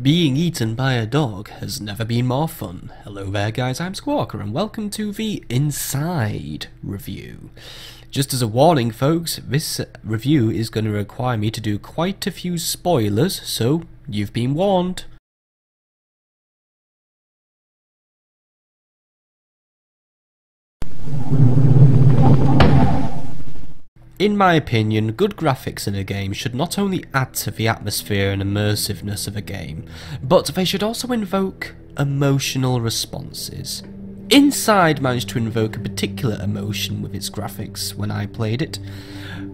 Being eaten by a dog has never been more fun. Hello there guys, I'm Squawker and welcome to the Inside review. Just as a warning folks, this review is going to require me to do quite a few spoilers, so you've been warned. In my opinion, good graphics in a game should not only add to the atmosphere and immersiveness of a game, but they should also invoke emotional responses. Inside managed to invoke a particular emotion with its graphics when I played it,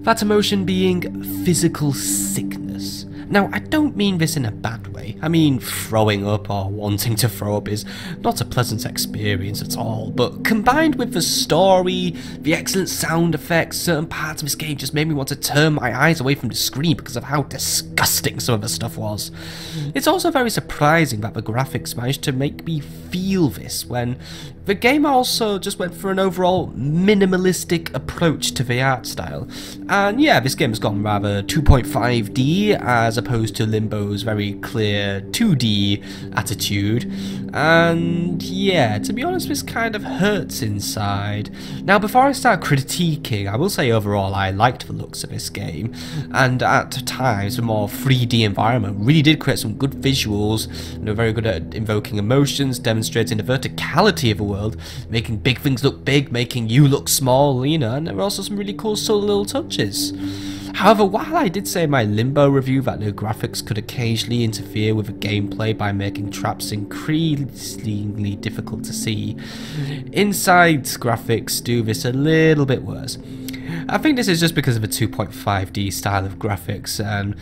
that emotion being physical sickness. Now, I don't mean this in a bad way. I mean, throwing up or wanting to throw up is not a pleasant experience at all, but combined with the story, the excellent sound effects, certain parts of this game just made me want to turn my eyes away from the screen because of how disgusting some of the stuff was. It's also very surprising that the graphics managed to make me feel this when the game also just went for an overall minimalistic approach to the art style. And yeah, this game has gone rather 2.5D as opposed to Limbo's very clear 2D attitude. And yeah, to be honest, this kind of hurts inside. Now, before I start critiquing, I will say overall I liked the looks of this game, and at times the more 3D environment really did create some good visuals, and they're very good at invoking emotions, demonstrating the verticality of the world, making big things look big, making you look small, you know, and there were also some really cool subtle little touches. However, while I did say in my Limbo review that the graphics could occasionally interfere with the gameplay by making traps increasingly difficult to see, Inside's graphics do this a little bit worse. I think this is just because of a 2.5D style of graphics, and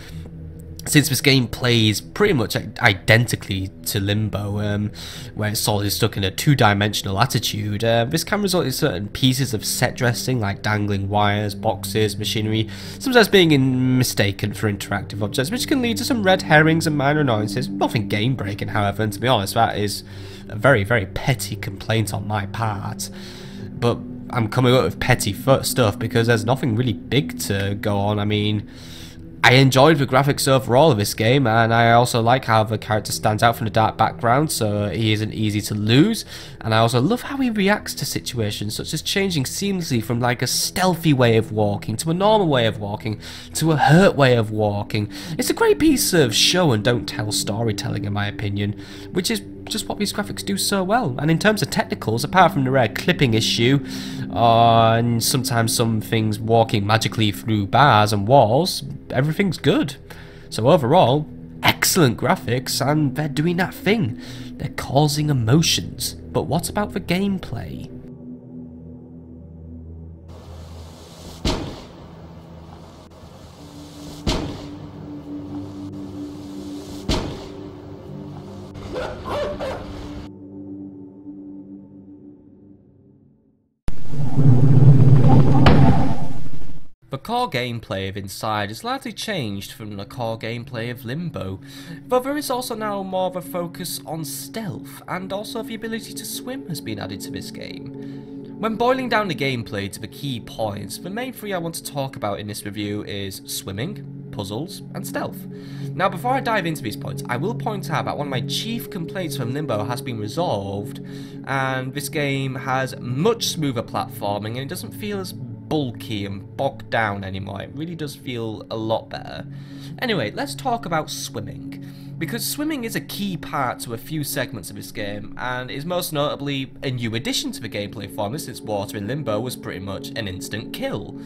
since this game plays pretty much identically to Limbo, where it's solely stuck in a two-dimensional attitude, this can result in certain pieces of set dressing like dangling wires, boxes, machinery, sometimes being mistaken for interactive objects, which can lead to some red herrings and minor annoyances. Nothing game-breaking, however, and to be honest, that is a very, very petty complaint on my part. But I'm coming up with petty stuff because there's nothing really big to go on. I mean, I enjoyed the graphics overall of this game, and I also like how the character stands out from the dark background, so he isn't easy to lose. And I also love how he reacts to situations, such as changing seamlessly from like a stealthy way of walking to a normal way of walking to a hurt way of walking. It's a great piece of show and don't tell storytelling, in my opinion, which is just what these graphics do so well. And in terms of technicals, apart from the rare clipping issue, and sometimes some things walking magically through bars and walls, everything's good. So overall, excellent graphics, and they're doing that thing. They're causing emotions. But what about the gameplay? The core gameplay of Inside is largely changed from the core gameplay of Limbo, though there is also now more of a focus on stealth, and also the ability to swim has been added to this game. When boiling down the gameplay to the key points, the main three I want to talk about in this review is swimming, puzzles, and stealth. Now, before I dive into these points, I will point out that one of my chief complaints from Limbo has been resolved, and this game has much smoother platforming, and it doesn't feel as bulky and bogged down anymore. It really does feel a lot better. Anyway, let's talk about swimming, because swimming is a key part to a few segments of this game, and is most notably a new addition to the gameplay formula, since water in Limbo was pretty much an instant kill.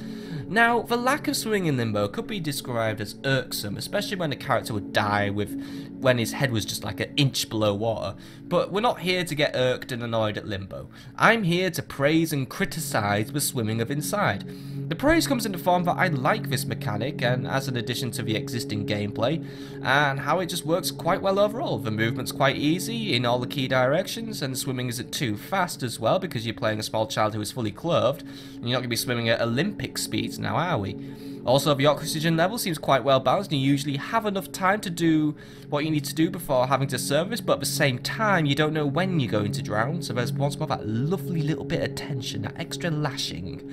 Now, the lack of swimming in Limbo could be described as irksome, especially when the character would die when his head was just like an inch below water. But we're not here to get irked and annoyed at Limbo. I'm here to praise and criticise the swimming of Inside. The praise comes in the form that I like this mechanic, and as an addition to the existing gameplay, and how it just works quite well overall. The movement's quite easy in all the key directions, and the swimming isn't too fast as well, because you're playing a small child who is fully clothed, and you're not going to be swimming at Olympic speeds now, are we? Also, the oxygen level seems quite well balanced, and you usually have enough time to do what you need to do before having to service, but at the same time, you don't know when you're going to drown, so there's once more that lovely little bit of tension, that extra lashing.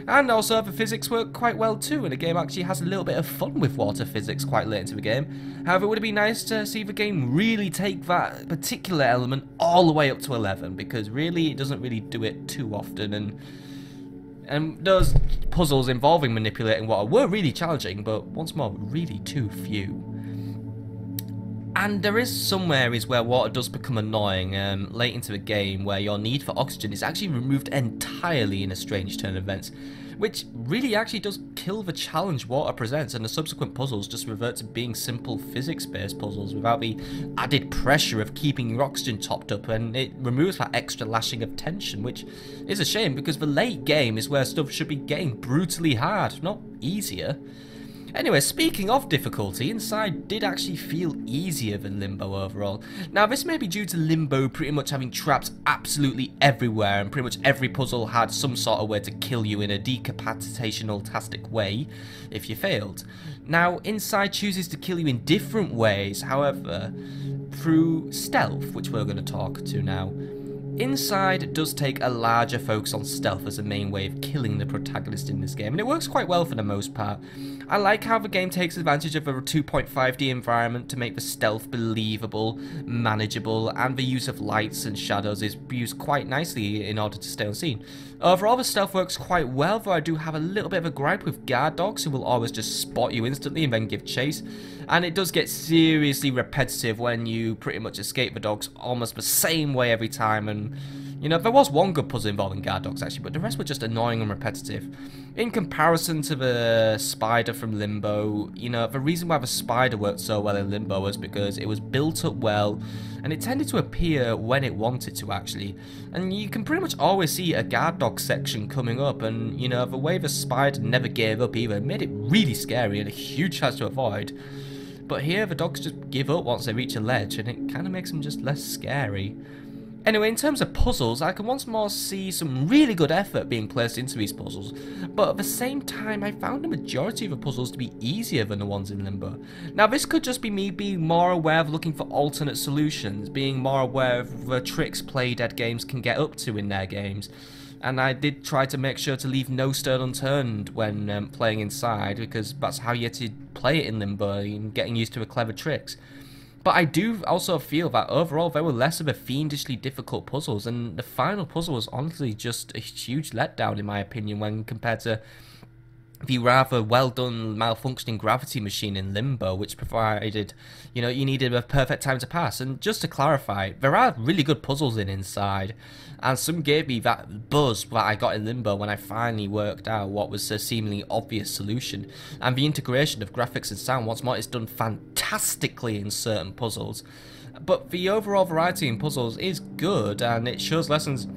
And also the physics work quite well too, and the game actually has a little bit of fun with water physics quite late into the game. However, it would have been nice to see the game really take that particular element all the way up to 11, because really it doesn't really do it too often, and those puzzles involving manipulating water were really challenging, but once more, really too few. And there is some areas where water does become annoying late into the game, where your need for oxygen is actually removed entirely in a strange turn of events, which really actually does kill the challenge water presents, and the subsequent puzzles just revert to being simple physics-based puzzles without the added pressure of keeping your oxygen topped up, and it removes that extra lashing of tension, which is a shame because the late game is where stuff should be getting brutally hard, not easier. Anyway, speaking of difficulty, Inside did actually feel easier than Limbo overall. Now, this may be due to Limbo pretty much having traps absolutely everywhere, and pretty much every puzzle had some sort of way to kill you in a decapitational-tastic way if you failed. Now, Inside chooses to kill you in different ways, however, through stealth, which we're going to talk to now. Inside does take a larger focus on stealth as a main way of killing the protagonist in this game, and it works quite well for the most part. I like how the game takes advantage of a 2.5D environment to make the stealth believable, manageable, and the use of lights and shadows is used quite nicely in order to stay unseen. Overall, the stealth works quite well, though I do have a little bit of a gripe with guard dogs who will always just spot you instantly and then give chase, and it does get seriously repetitive when you pretty much escape the dogs almost the same way every time. And you know, there was one good puzzle involving guard dogs actually, but the rest were just annoying and repetitive. In comparison to the spider from Limbo, you know, the reason why the spider worked so well in Limbo was because it was built up well, and it tended to appear when it wanted to actually. And you can pretty much always see a guard dog section coming up, and you know, the way the spider never gave up either made it really scary and a huge chance to avoid. But here, the dogs just give up once they reach a ledge, and it kind of makes them just less scary. Anyway, in terms of puzzles, I can once more see some really good effort being placed into these puzzles, but at the same time, I found the majority of the puzzles to be easier than the ones in Limbo. Now, this could just be me being more aware of looking for alternate solutions, being more aware of the tricks Play-Dead games can get up to in their games. And I did try to make sure to leave no stone unturned when playing Inside, because that's how you had to play it in Limbo, and getting used to the clever tricks. But I do also feel that overall there were less of a fiendishly difficult puzzles, and the final puzzle was honestly just a huge letdown in my opinion when compared to the rather well done malfunctioning gravity machine in Limbo, which provided, you know, you needed a perfect time to pass. And just to clarify, there are really good puzzles in Inside, and some gave me that buzz that I got in Limbo when I finally worked out what was a seemingly obvious solution. And the integration of graphics and sound once more is done fantastically in certain puzzles. But the overall variety in puzzles is good, and it shows lessons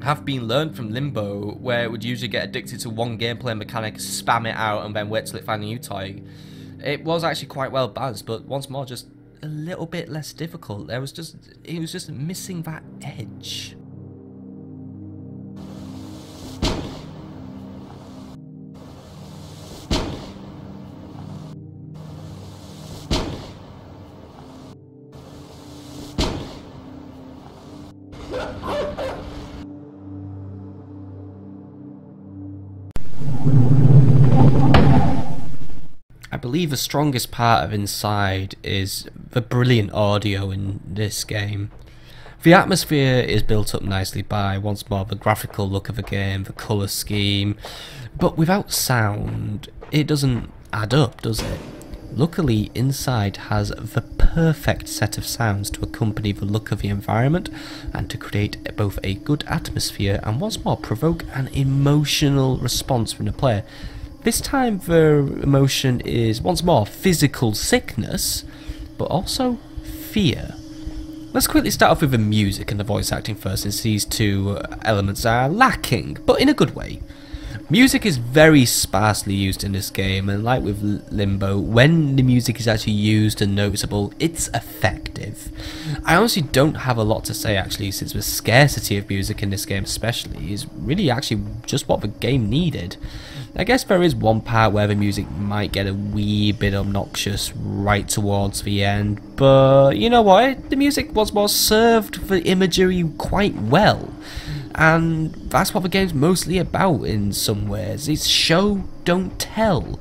have been learned from Limbo, where it would usually get addicted to one gameplay mechanic, spam it out, and then wait till it find a new toy. It was actually quite well balanced, but once more, just a little bit less difficult. It was just missing that edge. I believe the strongest part of Inside is the brilliant audio in this game. The atmosphere is built up nicely by, once more, the graphical look of the game, the colour scheme, but without sound, it doesn't add up, does it? Luckily, Inside has the perfect set of sounds to accompany the look of the environment and to create both a good atmosphere and, once more, provoke an emotional response from the player. This time the emotion is, once more, physical sickness, but also fear. Let's quickly start off with the music and the voice acting first, since these two elements are lacking, but in a good way. Music is very sparsely used in this game, and like with Limbo, when the music is actually used and noticeable, it's effective. I honestly don't have a lot to say actually, since the scarcity of music in this game especially is really actually just what the game needed. I guess there is one part where the music might get a wee bit obnoxious right towards the end, but you know what, the music was served the imagery quite well. and that's what the game's mostly about in some ways. It's show, don't tell.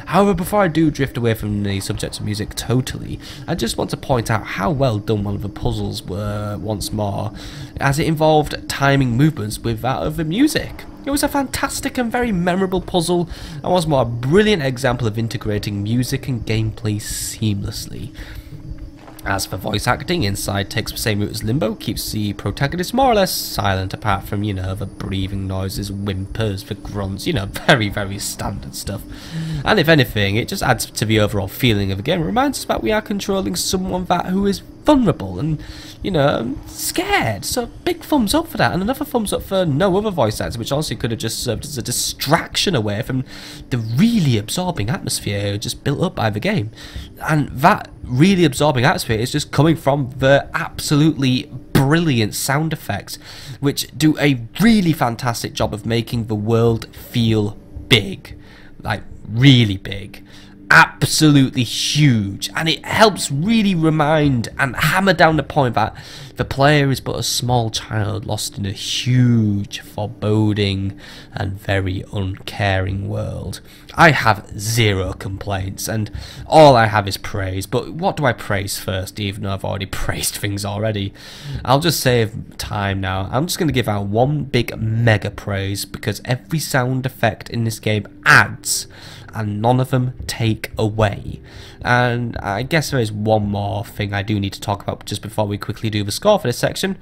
However, before I do drift away from the subject of music totally, I just want to point out how well done one of the puzzles were once more, as it involved timing movements with that of the music. It was a fantastic and very memorable puzzle, and was more a brilliant example of integrating music and gameplay seamlessly. As for voice acting, Inside takes the same route as Limbo, keeps the protagonist more or less silent apart from, you know, the breathing noises, whimpers, the grunts, you know, very, very standard stuff. And if anything, it just adds to the overall feeling of the game. It reminds us that we are controlling someone who is vulnerable and, you know, scared. So big thumbs up for that, and another thumbs up for no other voice actor, which honestly could have just served as a distraction away from the really absorbing atmosphere just built up by the game. And that really absorbing atmosphere is just coming from the absolutely brilliant sound effects, which do a really fantastic job of making the world feel big, like really big, absolutely huge, and it helps really remind and hammer down the point that the player is but a small child lost in a huge, foreboding and very uncaring world. I have zero complaints, and all I have is praise, but what do I praise first, even though I've already praised things already? I'll just save time now. I'm just going to give out one big mega praise, because every sound effect in this game adds, and none of them take away. And I guess there is one more thing I do need to talk about just before we quickly do the score for this section.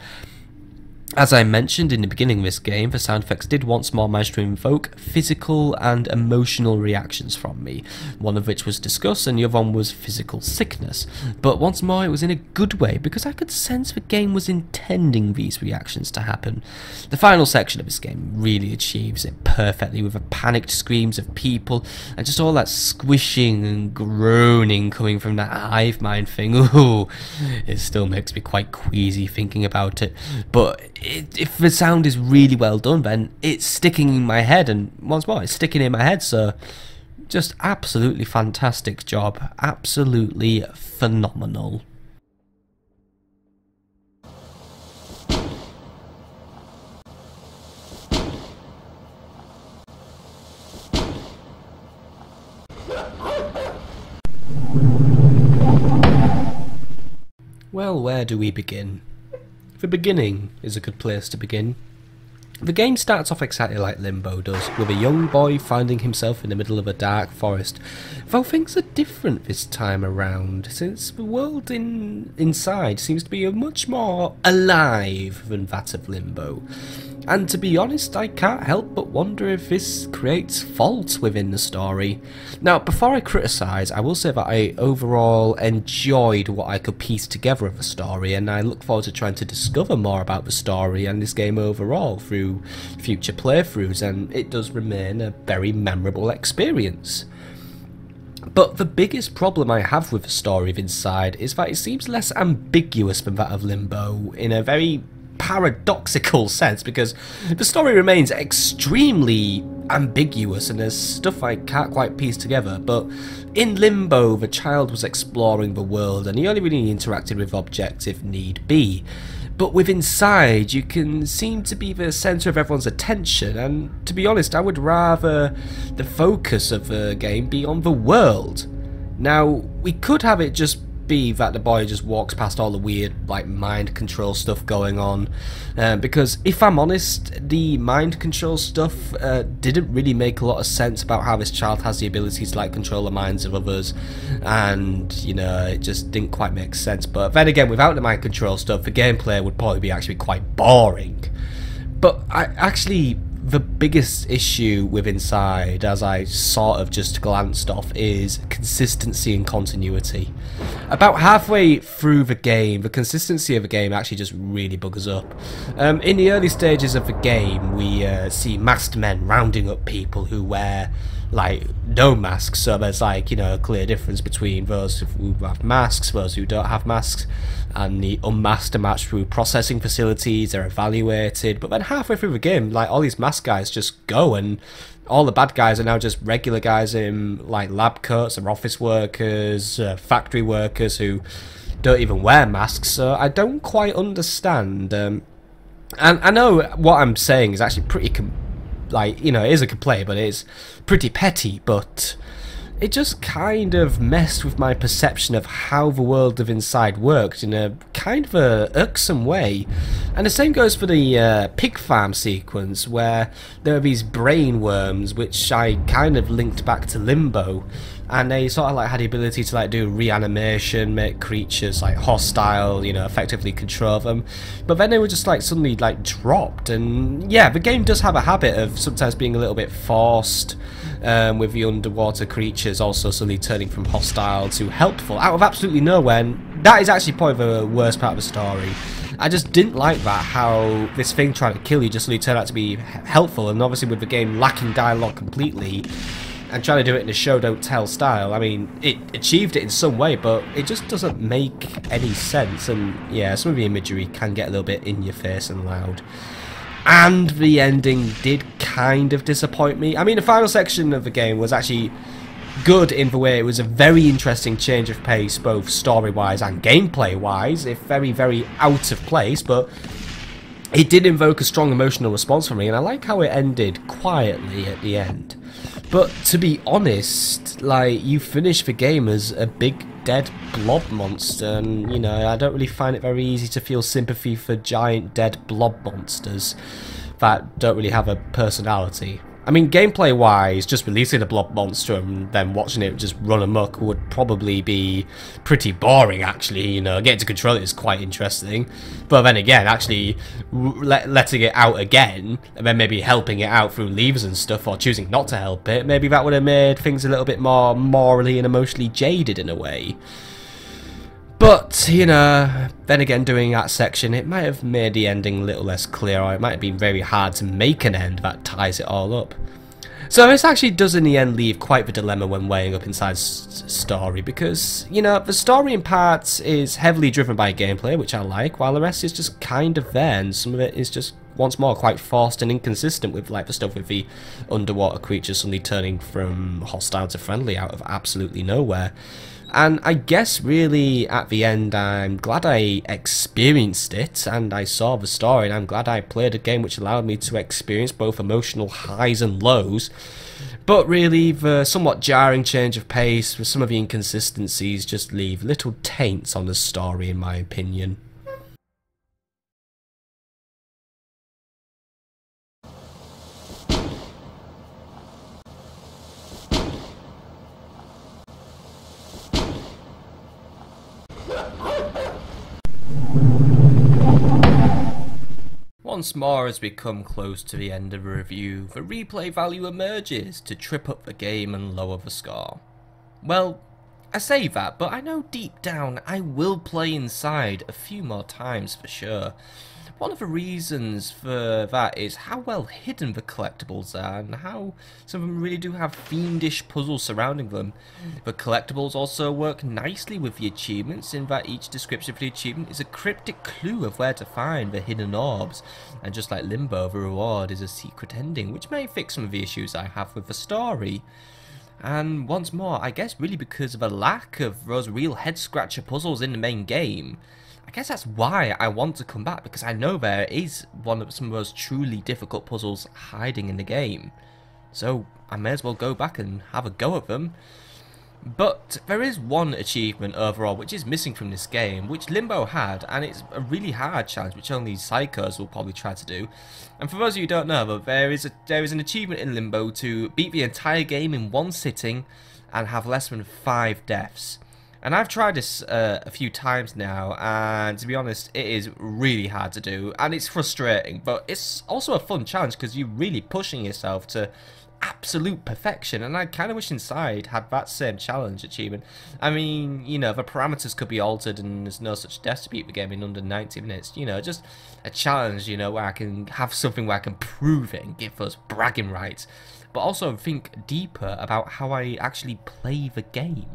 As I mentioned in the beginning of this game, the sound effects did once more manage to invoke physical and emotional reactions from me, one of which was disgust and the other one was physical sickness. But once more it was in a good way, because I could sense the game was intending these reactions to happen. The final section of this game really achieves it perfectly, with the panicked screams of people and just all that squishing and groaning coming from that hive mind thing. Ooh, it still makes me quite queasy thinking about it, but if the sound is really well done, then it's sticking in my head, and once more, it's sticking in my head, so just absolutely fantastic job, absolutely phenomenal. Well, where do we begin? The beginning is a good place to begin. The game starts off exactly like Limbo does, with a young boy finding himself in the middle of a dark forest, though things are different this time around, since the world inside seems to be much more alive than that of Limbo. And to be honest, I can't help but wonder if this creates faults within the story. Now, before I criticise, I will say that I overall enjoyed what I could piece together of the story, and I look forward to trying to discover more about the story and this game overall through future playthroughs, and it does remain a very memorable experience. But the biggest problem I have with the story of Inside is that it seems less ambiguous than that of Limbo, in a very paradoxical sense, because the story remains extremely ambiguous and there's stuff I can't quite piece together. But in Limbo, the child was exploring the world and he only really interacted with objects if need be. But with Inside, you can seem to be the centre of everyone's attention, and to be honest, I would rather the focus of the game be on the world. Now, we could have it just be that the boy just walks past all the weird, like, mind control stuff going on, because if I'm honest, the mind control stuff didn't really make a lot of sense about how this child has the ability to, like, control the minds of others, and, you know, it just didn't quite make sense. But then again, without the mind control stuff, the gameplay would probably be actually quite boring. But the biggest issue with Inside, as I sort of just glanced off, is consistency and continuity. About halfway through the game, the consistency of the game actually just really buggers up. In the early stages of the game, we see masked men rounding up people who wear, like, no masks, so there's, like, you know, a clear difference between those who have masks, those who don't have masks, and the unmasked are matched through processing facilities, they're evaluated. But then halfway through the game, like, all these masked guys just go, and all the bad guys are now just regular guys in, like, lab coats, or office workers, factory workers who don't even wear masks. So I don't quite understand And I know what I'm saying is actually pretty, like, you know, it is a complaint, but it's pretty petty, but it just kind of messed with my perception of how the world of Inside worked in a kind of a irksome way. And the same goes for the pig farm sequence, where there are these brain worms, which I kind of linked back to Limbo, and they sort of like had the ability to like do reanimation, make creatures like hostile, you know, effectively control them. But then they were just like suddenly like dropped, and yeah, the game does have a habit of sometimes being a little bit forced, with the underwater creatures also suddenly turning from hostile to helpful out of absolutely nowhere, and that is actually probably the worst part of the story. I just didn't like that, how this thing trying to kill you just suddenly turned out to be helpful, and obviously with the game lacking dialogue completely, and trying to do it in a show don't tell style. I mean, it achieved it in some way, but it just doesn't make any sense, and yeah, some of the imagery can get a little bit in your face and loud. And the ending did kind of disappoint me. I mean, the final section of the game was actually good in the way it was a very interesting change of pace, both story-wise and gameplay-wise, if very, very out of place, but it did invoke a strong emotional response from me, and I like how it ended quietly at the end. But to be honest, like, you finish the game as a big dead blob monster, and you know, I don't really find it very easy to feel sympathy for giant dead blob monsters that don't really have a personality. I mean, gameplay wise, just releasing a blob monster and then watching it just run amok would probably be pretty boring, actually. You know, getting to control it is quite interesting, but then again, actually letting it out again and then maybe helping it out through levers and stuff, or choosing not to help it, maybe that would have made things a little bit more morally and emotionally jaded in a way. But, you know, then again, doing that section, it might have made the ending a little less clear, or it might have been very hard to make an end that ties it all up. So this actually does in the end leave quite the dilemma when weighing up Inside's story, because, you know, the story in parts is heavily driven by gameplay, which I like, while the rest is just kind of there, and some of it is just, once more, quite forced and inconsistent with, like, the stuff with the underwater creatures suddenly turning from hostile to friendly out of absolutely nowhere. And I guess really at the end I'm glad I experienced it and I saw the story, and I'm glad I played a game which allowed me to experience both emotional highs and lows. But really the somewhat jarring change of pace with some of the inconsistencies just leave little taints on the story, in my opinion. Once more, as we come close to the end of the review, the replay value emerges to trip up the game and lower the score. Well, I say that, but I know deep down I will play Inside a few more times for sure. One of the reasons for that is how well hidden the collectibles are, and how some of them really do have fiendish puzzles surrounding them. The collectibles also work nicely with the achievements, in that each description for the achievement is a cryptic clue of where to find the hidden orbs, and just like Limbo, the reward is a secret ending, which may fix some of the issues I have with the story. And once more, I guess really because of a lack of those real head-scratcher puzzles in the main game, I guess that's why I want to come back, because I know there is some of those truly difficult puzzles hiding in the game. So I may as well go back and have a go at them. But there is one achievement overall which is missing from this game, which Limbo had, and it's a really hard challenge which only psychos will probably try to do. And for those of you who don't know, there is an achievement in Limbo to beat the entire game in one sitting and have less than 5 deaths. And I've tried this a few times now, and to be honest, it is really hard to do, and it's frustrating, but it's also a fun challenge because you're really pushing yourself to absolute perfection, and I kind of wish Inside had that same challenge achievement. I mean, you know, the parameters could be altered and there's no such death to beat the game in under 90 minutes, you know, just a challenge, you know, where I can have something where I can prove it and give those bragging rights, but also think deeper about how I actually play the game.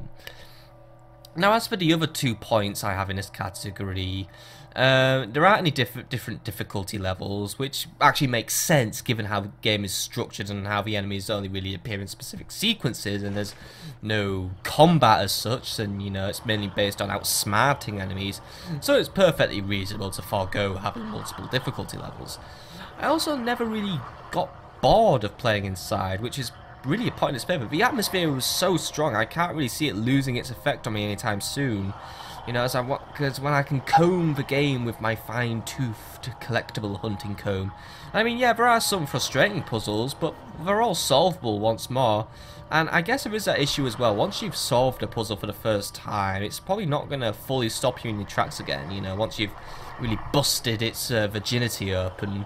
Now, as for the other 2 points I have in this category, there aren't any different difficulty levels, which actually makes sense given how the game is structured and how the enemies only really appear in specific sequences, and there's no combat as such, and you know, it's mainly based on outsmarting enemies, so it's perfectly reasonable to forego having multiple difficulty levels. I also never really got bored of playing inside, which is really a point in its favour. The atmosphere was so strong, I can't really see it losing its effect on me anytime soon. You know, because when I can comb the game with my fine-toothed collectible hunting comb. I mean, yeah, there are some frustrating puzzles, but they're all solvable once more. And I guess there is that issue as well. Once you've solved a puzzle for the first time, it's probably not going to fully stop you in your tracks again. You know, once you've really busted its virginity up, and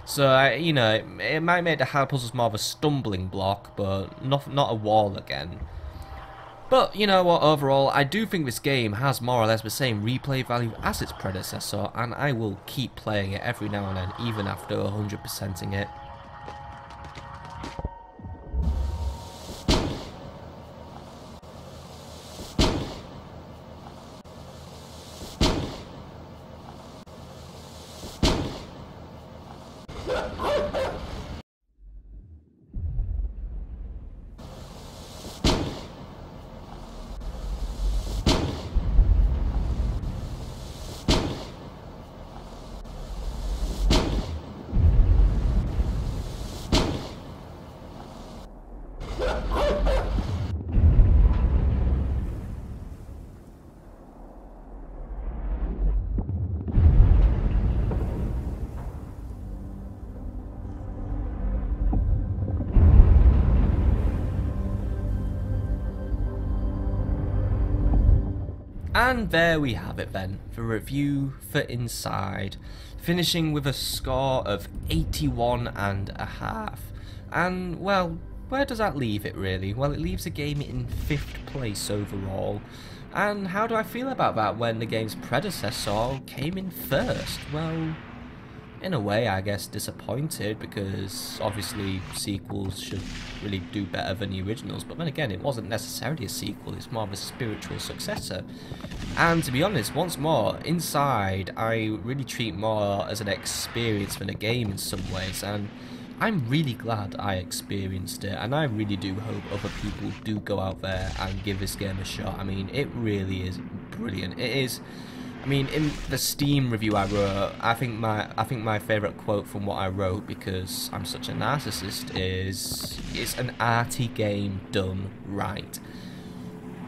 so you know, it might make the hard puzzles more of a stumbling block, but not a wall again. But you know what, overall, I do think this game has more or less the same replay value as its predecessor, and I will keep playing it every now and then, even after 100%ing it. And there we have it then, the review for Inside, finishing with a score of 81.5. And, well, where does that leave it really? Well, it leaves the game in 5th place overall. And how do I feel about that when the game's predecessor came in 1st? Well, in a way, I guess disappointed, because obviously sequels should really do better than the originals, but then again, it wasn't necessarily a sequel, it's more of a spiritual successor. And to be honest, once more, Inside I really treat more as an experience than a game in some ways, and I'm really glad I experienced it, and I really do hope other people do go out there and give this game a shot. I mean, it really is brilliant. It is. I mean, in the Steam review I wrote, I think my favourite quote from what I wrote, because I'm such a narcissist, is, "It's an arty game done right."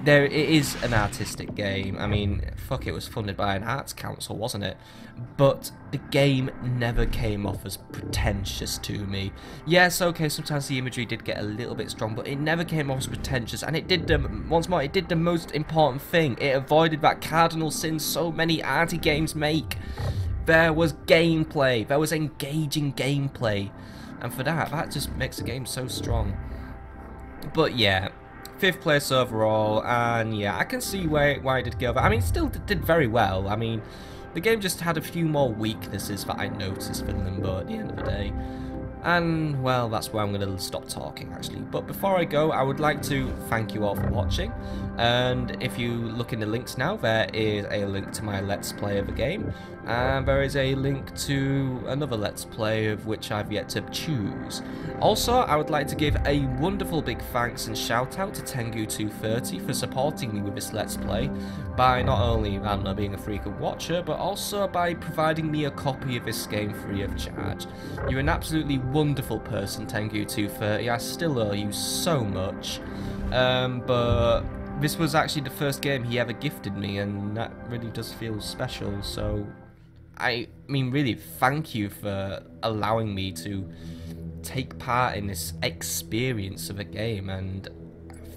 It is an artistic game. I mean, fuck, it was funded by an arts council, wasn't it? But the game never came off as pretentious to me. Yes, okay, sometimes the imagery did get a little bit strong, but it never came off as pretentious, and it did once more, it did the most important thing. It avoided that cardinal sin so many arty games make. There was gameplay. There was engaging gameplay. And for that just makes the game so strong. But yeah, 5th place overall, and yeah, I can see why it did go over. I mean, it still did very well. I mean, the game just had a few more weaknesses that I noticed for Limbo at the end of the day. And, well, that's where I'm going to stop talking, actually. But before I go, I would like to thank you all for watching. And if you look in the links now, there is a link to my Let's Play of the game. And there is a link to another Let's Play of which I've yet to choose. Also, I would like to give a wonderful big thanks and shout out to Tengu230 for supporting me with this Let's Play. By not only, I don't know, being a frequent watcher, but also by providing me a copy of this game free of charge. You're an absolutely wonderful person, Tengu230. I still owe you so much. But this was actually the first game he ever gifted me, and that really does feel special. So, I mean, really, thank you for allowing me to take part in this experience of a game, and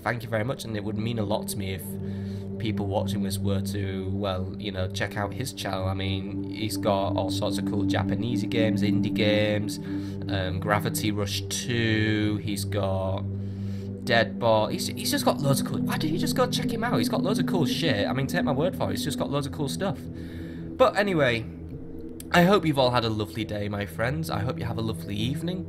thank you very much. And it would mean a lot to me if people watching this were to, well, you know, check out his channel. I mean, he's got all sorts of cool Japanese games, indie games, Gravity Rush 2, he's got Deadball, he's just got loads of cool. Why don't you just go check him out? He's got loads of cool shit. I mean, take my word for it, he's just got loads of cool stuff. But anyway, I hope you've all had a lovely day, my friends. I hope you have a lovely evening.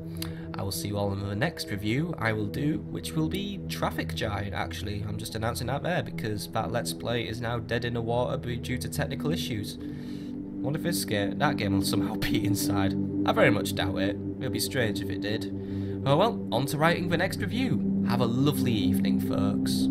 I will see you all in the next review I will do, which will be Traffic Giant, actually. I'm just announcing that there because that Let's Play is now dead in the water due to technical issues. Wonder if that game will somehow be inside. I very much doubt it. It'll be strange if it did. Oh well, on to writing the next review. Have a lovely evening, folks.